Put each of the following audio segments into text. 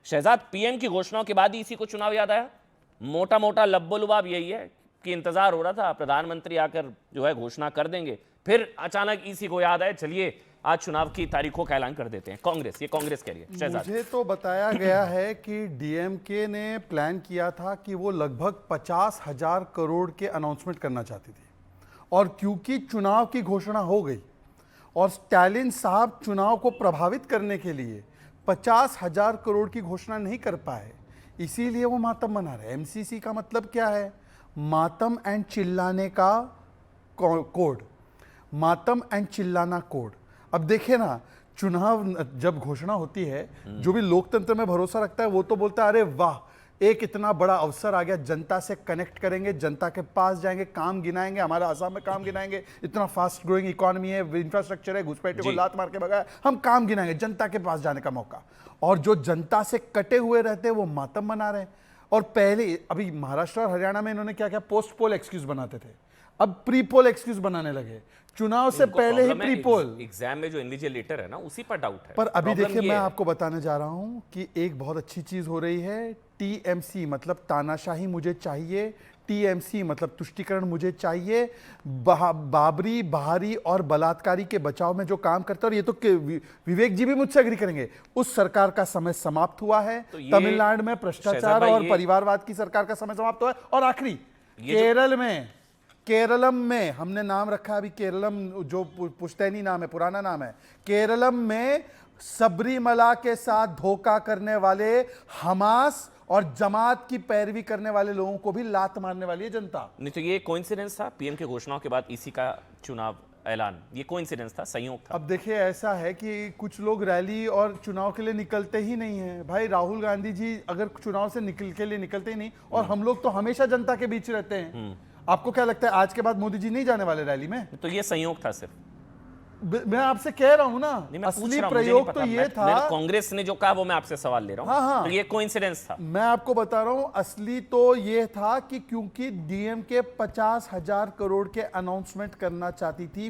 Shahzad, PM की घोषणाओं के बाद ही इसी को चुनाव याद आया? मोटा मोटा लब्बो-लुबाब यही है कि इंतजार हो रहा था प्रधानमंत्री आकर जो है घोषणा कर देंगे, फिर अचानक इसी को याद आए, चलिए आज चुनाव की तारीखों का ऐलान कर देते हैं। कांग्रेस, ये कांग्रेस कह रही है। शहजाद, मुझे तो बताया गया है कि डीएमके ने प्लान किया था कि वो लगभग 50,000 करोड़ के अनाउंसमेंट करना चाहती थी, और क्योंकि चुनाव की घोषणा हो गई और स्टालिन साहब चुनाव को प्रभावित करने के लिए 50,000 करोड़ की घोषणा नहीं कर पाए, इसीलिए वो मातम मना रहे। एमसीसी का मतलब क्या है? मातम एंड चिल्लाने का कोड, मातम एंड चिल्लाना कोड। अब देखिए ना, चुनाव जब घोषणा होती है, जो भी लोकतंत्र में भरोसा रखता है वो तो बोलता है अरे वाह, एक इतना बड़ा अवसर आ गया, जनता से कनेक्ट करेंगे, जनता के पास जाएंगे, काम गिनाएंगे, हमारा आसाम में काम गिनाएंगे, इतना फास्ट ग्रोइंग इकोनॉमी है, इंफ्रास्ट्रक्चर है, घुसपैठे को लात मार के भगाया, हम काम गिनाएंगे, जनता के पास जाने का मौका। और जो जनता से कटे हुए रहते हैं वो मातम मना रहे हैं। और पहले अभी महाराष्ट्र और हरियाणा में इन्होंने क्या किया, पोस्ट पोल एक्सक्यूज बनाते थे, अब प्री पोल एक्सक्यूज बनाने लगे। चुनाव से पहले ही प्री पोल। एग्जाम में जो इन्विजिलेटर है ना, उसी पर डाउट है। पर अभी देखिए, मैं आपको बताने जा रहा हूं कि एक बहुत अच्छी चीज हो रही है। टीएमसी मतलब तानाशाही मुझे चाहिए, टीएमसी मतलब तुष्टीकरण मुझे चाहिए। बाबरी, बहारी और बलात्कारी के बचाव में जो काम करता है, और ये तो विवेक जी भी मुझसे एग्री करेंगे, उस सरकार का समय समाप्त हुआ है। तो तमिलनाडु में भ्रष्टाचार और परिवारवाद की सरकार का समय समाप्त हुआ है। और आखिरी केरलम में हमने नाम रखा, अभी केरलम जो पुश्तैनी नाम है, पुराना नाम है, केरलम में सबरीमला के साथ धोखा करने वाले हमास और जमात की पैरवी करने वाले लोगों को भी लात मारने वाली है जनता। नहीं, तो ये कोइंसिडेंस था पीएम की घोषणाओं के बाद इसी का चुनाव ऐलान, ये कोइंसिडेंस था, संयोग था? अब देखिए, ऐसा है कि कुछ लोग रैली और चुनाव के लिए निकलते ही नहीं है। भाई राहुल गांधी जी अगर चुनाव से के लिए निकलते ही नहीं, और हम लोग तो हमेशा जनता के बीच रहते हैं। आपको क्या लगता है आज के बाद मोदी जी नहीं जाने वाले रैली में? तो ये संयोग था सिर्फ। मैं आपसे कह रहा हूं ना, असली प्रयोग तो ये था। कांग्रेस ने जो कहा वो मैं आपसे सवाल ले रहा हूं। हाँ, तो ये कोइंसिडेंस था। मैं आपको बता रहा हूं, असली तो ये था कि क्योंकि डीएम के 50,000 करोड़ के अनाउंसमेंट करना चाहती थी,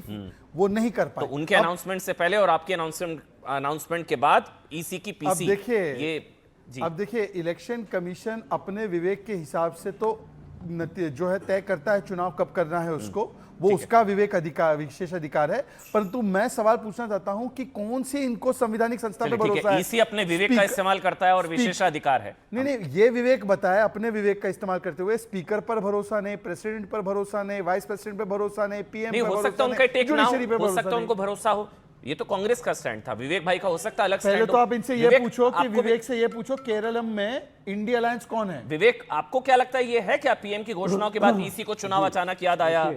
वो नहीं कर पाई। तो उनके अनाउंसमेंट से पहले और आपके अनाउंसमेंट के बाद ईसी की पीसी। अब देखिए, ये जी, अब देखिए, इलेक्शन कमीशन अपने विवेक के हिसाब से तो जो है तय करता है चुनाव कब करना है उसको, वो उसका विवेक अधिकार, विशेष अधिकार है। परंतु मैं सवाल पूछना चाहता हूं कि कौन सी इनको संवैधानिक संस्था पे भरोसा है? ईसी अपने विवेक का इस्तेमाल करता है और विशेषाधिकार है। नहीं, ये विवेक बताया, अपने विवेक का इस्तेमाल करते हुए स्पीकर पर भरोसा नहीं, प्रेसिडेंट पर भरोसा नहीं, वाइस प्रेसिडेंट पर भरोसा नहीं, पीएम नहीं, हो सकता उनका टेक ना हो सकता उनको भरोसा हो। ये तो कांग्रेस का स्टैंड था, विवेक भाई का हो सकता है अलग स्टैंड हो। पहले तो आप इनसे ये पूछो कि विवेक से ये पूछो, केरलम में इंडिया अलायंस कौन है? विवेक, आपको क्या लगता है ये है क्या पीएम की घोषणाओं के बाद ईसी को चुनाव अचानक याद आया?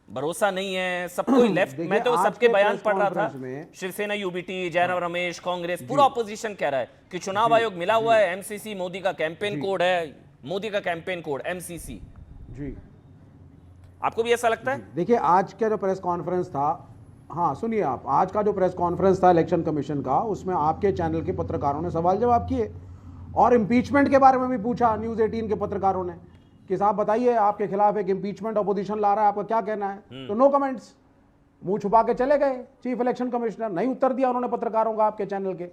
भरोसा नहीं है, सबको लेफ्ट। मैं तो सबके बयान पढ़ रहा था, शिवसेना, यूबीटी, जयराम रमेश, कांग्रेस, पूरा ऑपोजिशन कह रहा है कि चुनाव आयोग मिला हुआ है, एमसीसी मोदी का कैंपेन कोड है, मोदी का कैंपेन कोड एमसीसी। जी, आपको भी ऐसा लगता है? देखिए, आज का जो प्रेस कॉन्फ्रेंस था, हाँ सुनिए आप, आज का जो प्रेस कॉन्फ्रेंस था इलेक्शन कमीशन का, उसमें आपके चैनल के पत्रकारों ने सवाल जवाब किए और इम्पीचमेंट के बारे में भी पूछा न्यूज़ 18 के पत्रकारों ने कि साहब बताइए, आपके खिलाफ एक इम्पीचमेंट अपोजिशन ला रहा है, आपका क्या कहना है? तो नो कमेंट्स, मुंह छुपा के चले गए चीफ इलेक्शन कमिश्नर, नहीं उत्तर दिया उन्होंने पत्रकारों का आपके चैनल के।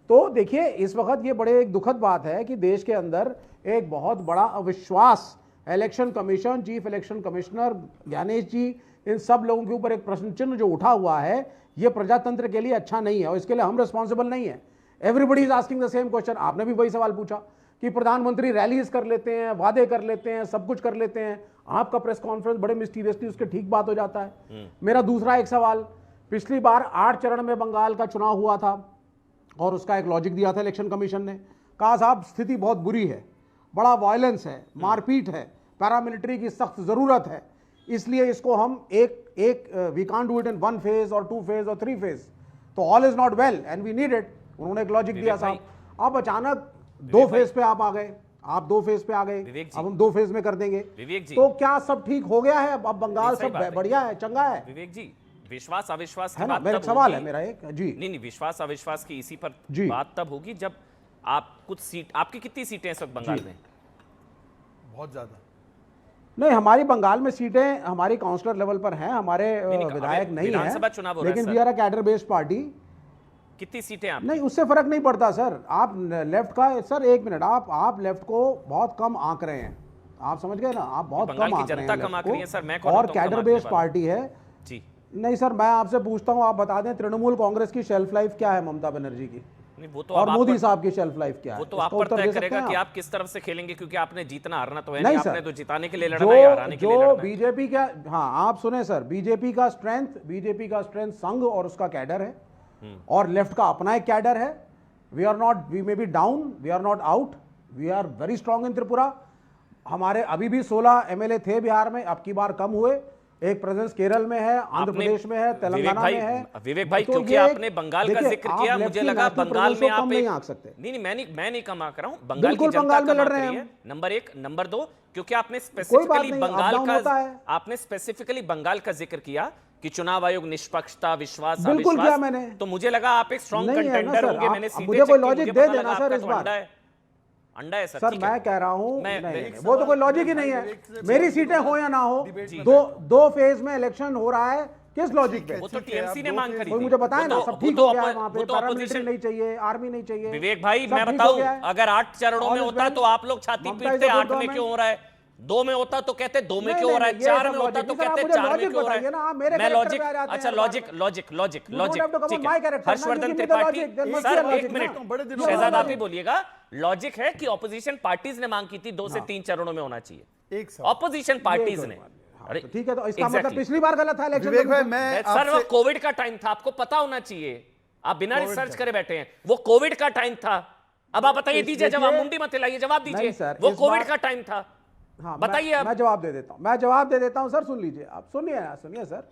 तो देखिए, इस वक्त ये बड़े एक दुखद बात है कि देश के अंदर एक बहुत बड़ा अविश्वास election commission, chief election commissioner Gyanesh ji, इन सब लोगों के ऊपर एक प्रश्न चिन्ह जो उठा हुआ है, ये प्रजातंत्र के लिए अच्छा नहीं है और इसके लिए हम रिस्पॉन्सिबल नहीं है। Everybody is asking the same question. आपने भी वही सवाल पूछा कि प्रधानमंत्री रैलीज कर लेते हैं, वादे कर लेते हैं, सब कुछ कर लेते हैं, आपका प्रेस कॉन्फ्रेंस बड़े मिस्टीरियसली उसके ठीक बात हो जाता है। मेरा दूसरा एक सवाल, पिछली बार 8 चरण में बंगाल का चुनाव हुआ था और उसका एक लॉजिक दिया था इलेक्शन कमीशन ने, कहा साहब स्थिति बहुत बुरी है, बड़ा वायलेंस है, मारपीट है, पैरामिलिट्री की सख्त जरूरत है, इसलिए इसको हम we can't do it in 1 phase और 2 फेज और 3 फेज, तो all is not well and we need it. उन्होंने एक लॉजिक दिया साहब। अब अचानक 2 फेज पे आप आ गए, आप 2 फेज पे आ गए, अब हम 2 फेज में कर देंगे, तो क्या सब ठीक हो गया है? अब बंगाल सब बढ़िया है, चंगा है? विवेक जी, विश्वास अविश्वास है ना, मेरा सवाल है, मेरा एक जी नहीं, विश्वास अविश्वास की इसी पर बात तब होगी जब आप कुछ सीट, आपकी कितनी सीटें इस वक्त बंगाल में? बहुत ज्यादा नहीं, हमारी बंगाल में सीटें हमारी काउंसलर लेवल पर हैं, हमारे विधायक नहीं है, लेकिन we are a cadre based party कितनी सीटें आप? नहीं, उससे फर्क नहीं पड़ता सर। आप लेफ्ट का, सर एक मिनट, आप लेफ्ट को बहुत कम आंक रहे हैं, आप समझ गए ना, आप बहुत बंगाल कम की आंक रहे जनता हैं कम आंक लेफ्ट रही है सर, मैं को, कौन और होता हूं कम कैडर आंकने बेस्ड वाला? पार्टी है जी नहीं सर, मैं आपसे पूछता हूं, आप बता दें तृणमूल कांग्रेस की शेल्फ लाइफ क्या है ममता बनर्जी की, नहीं, वो तो और अब आप मोदी पर- साहब की शेल्फ लाइफ क्या है? वो तो आप इसका पर उत्तर तय दे सकते करेगा हैं कि आप? आप किस तरफ से खेलेंगे, क्योंकि आपने जीतना हारना तो है नहीं नहीं, सर, आपने तो जिताने के लिए लड़ना है या हराने के लिए लड़ना है। बीजेपी का, हाँ आप सुने सर, बीजेपी का स्ट्रेंथ संघ और उसका कैडर है, और लेफ्ट का अपना एक कैडर है। We may be down, we are not out, we are very strong in Tripura. हमारे अभी भी 16 एमएलए थे बिहार में, अब की बार कम हुए, एक प्रेजेंस केरल में है, आंध्र आपने- प्रदेश में है, तेलंगाना में है। विवेक भाई, तो क्योंकि ये आपने बंगाल का देखिए, जिक्र आप किया, लेफ्ट मुझे की लगा मैथिली बंगाल प्रदेश में को आप कम नहीं आंक सकते। नहीं, मैं नहीं कम आंक रहा हूं, बंगाल की बिल्कुल जनता बंगाल में कम लड़ आंक रहे रही हैं है, नंबर एक। नंबर दो, क्योंकि आपने कोई बात स्पेसिफिकली नहीं, बंगाल up-down होता है। आपने स्पेसिफिकली बंगाल का जिक्र किया कि चुनाव आयोग निष्पक्षता, विश्वास, बिल्कुल अविश्वास, किया मैंने। तो मुझे लगा आप एक स्ट्रॉन्ग नहीं है ना कंटेंडर सर, होंगे। आप- मैंने अब सीटें मुझे कोई check की, लॉजिक मुझे दे पता देना लगा सर आपका इस तो बार। अंडा है, अंडा है सर, सर ठीक है। मैं कह रहा हूं, मैं- नहीं, मैं- वो तो कोई लॉजिक ही नहीं है। मेरी सीटें हो या ना हो, दो फेज में इलेक्शन हो रहा है, किस लॉजिक पे? वो तो ठीक है, टीएमसी आप ने दो मांग फेज- करी कोई थी। मुझे बताए वो ना, तो- सब वो ठीक तो हो गया है अpo- वहां पे, वो तो पैरामिलिट्री opposition- नहीं चाहिए, आर्मी नहीं चाहिए। विवेक भाई, सब मैं ठीक हो बताऊं, गया है। अगर 8 चरणों में All is होता well. तो आप लोग छाती ममता पीटते, is a 8 good में क्यों government. हो रहा है, 2 में होता तो कहते 2 में नहीं, क्यों हो रहा है, नहीं, ये 4 सब में होता logic तो नहीं, सर, कहते आप मुझे 4 में logic क्यों हो रहा बताइए ना, आप है। मेरे मैं character लॉजिक, पे आ जाते हैं अच्छा हर बार। Logic logic logic You don't logic have to come on ठीक my है। character. Harshvardhan Now give me the Tripathi, logic, there must sir be a logic, एक मिनट, ना। बड़े दिनों शहजाद बाद आप ही बोलिएगा। लॉजिक है कि ऑपोजिशन पार्टीज ने मांग की थी 2 से 3 चरणों में होना चाहिए, एक सवाल। ऑपोजिशन पार्टीज ने। अरे ठीक है, तो इसका मतलब Exactly. पिछली बार गलत था इलेक्शन। विवेक भाई, मैं सर वो आपसे कोविड का टाइम था, आपको पता होना चाहिए, आप बिना रिसर्च करे बैठे हैं। वो कोविड का टाइम था। अब आप बताइए, दीजिए देखिए- जवाब, मुंडी मत हिलाइए, जवाब नहीं दीजिए। सर, वो इस कोविड बार- का टाइम था, हाँ, बताइए अब। मैं जवाब दे देता हूं सर, सुन लीजिए आप, सुनिए सर।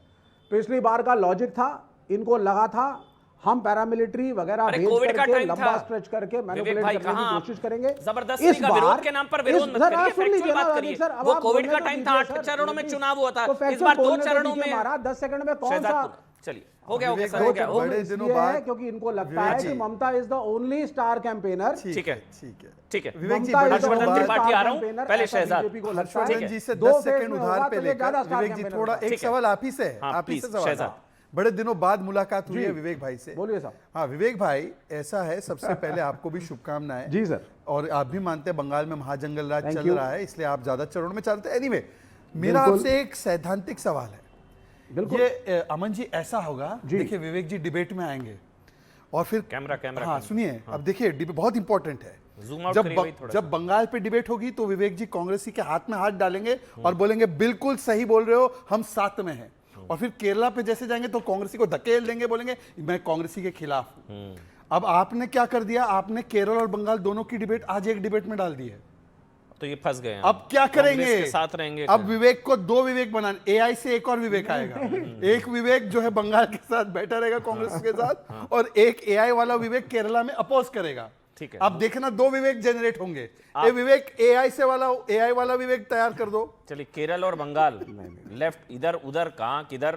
पिछली बार का लॉजिक था, इनको लगा था हम पैरामिलिट्री वगैरह अरे भेज कोविड का करके, टाइम लंबा था। स्ट्रेच करके विवेक मैनिपुलेट भाई, करने की कहाँ कोशिश करेंगे। जबरदस्ती इस का बार- विरोध के नाम पर विरोध मत सर, करिए, आप सुन factual लीजिए ना, बात राजीव करिए। सर, अब वो आप कोविड बोलने का तो टाइम था, दीजिए 8 सर, चरणों में प्लीज। चुनाव हुआ था, तो इस factual बार 2 बोलने तो चरणों दीजिए में। महाराज, 10 सेकंड में कौन सा शहजाद, चलिए, हो गया विवेक सर, भाई, हो गया, हो बड़े गया। दिनों इसलिए है बाद- क्योंकि इनको लगता है कि Mamata is the only star campaigner. ठीक है, ठीक है ठीक है। विवेक जी, ममता बड़े is the दिनों हर्षवर्धन only बाद त्रिपाठी star आ रहा हूं, campaigner, पहले ऐसा शहजाद। बीजेपी को लगता है। हर्षवर्धन जी से दो 10 फेज सेकंड में उधार होगा पे तो ये ज्यादा लेकर स्टार विवेक जी कैंपेनर थोड़ा होगा। एक ठीक है। सवाल आप ही से है, हाँ, आप ही से please, सवाल। शहजाद। हाँ। बड़े दिनों बाद मुलाकात हुई जी। है विवेक भाई से। बोलिए साहब। हाँ विवेक भाई, ऐसा है, सबसे पहले आपको भी शुभकामनाएं। जी सर। और आप भी मानते हैं बंगाल में महाजंगल राज Thank चल you. रहा है, इसलिए आप ज्यादा चरणों में चलते हैं। एनीवे, मेरा बिल्कुल। आपसे एक सैद्धांतिक सवाल है। बिल्कुल। ये अमन जी, ऐसा होगा, जी। देखिए विवेक जी डिबेट में आएंगे और फिर कैमरा हाँ सुनिए, अब देखिए डिबेट बहुत इंपॉर्टेंट है। Zoom out जब करिए भाई थोड़ा जब बंगाल पे डिबेट होगी तो विवेक जी कांग्रेसी के हाथ में हाथ डालेंगे और बोलेंगे बिल्कुल सही बोल रहे हो, हम साथ में हैं। और फिर केरला पे जैसे जाएंगे तो कांग्रेसी को धकेल देंगे, बोलेंगे मैं कांग्रेसी के खिलाफ हूं। अब आपने क्या कर दिया, आपने केरल और बंगाल दोनों की डिबेट आज एक डिबेट में डाल दी है। तो ये फंस गए हैं। अब क्या करेंगे, कांग्रेस के साथ रहेंगे। अब विवेक को 2 विवेक बनाने, एआई से एक और विवेक आएगा। एक विवेक जो है बंगाल के साथ बैठा रहेगा कांग्रेस के साथ, और एक एआई वाला विवेक केरला में अपोज करेगा। ठीक है। अब देखना 2 विवेक जनरेट होंगे। ये विवेक एआई वाला विवेक तैयार कर दो। चलिए, केरल और बंगाल, लेफ्ट इधर उधर कहां किधर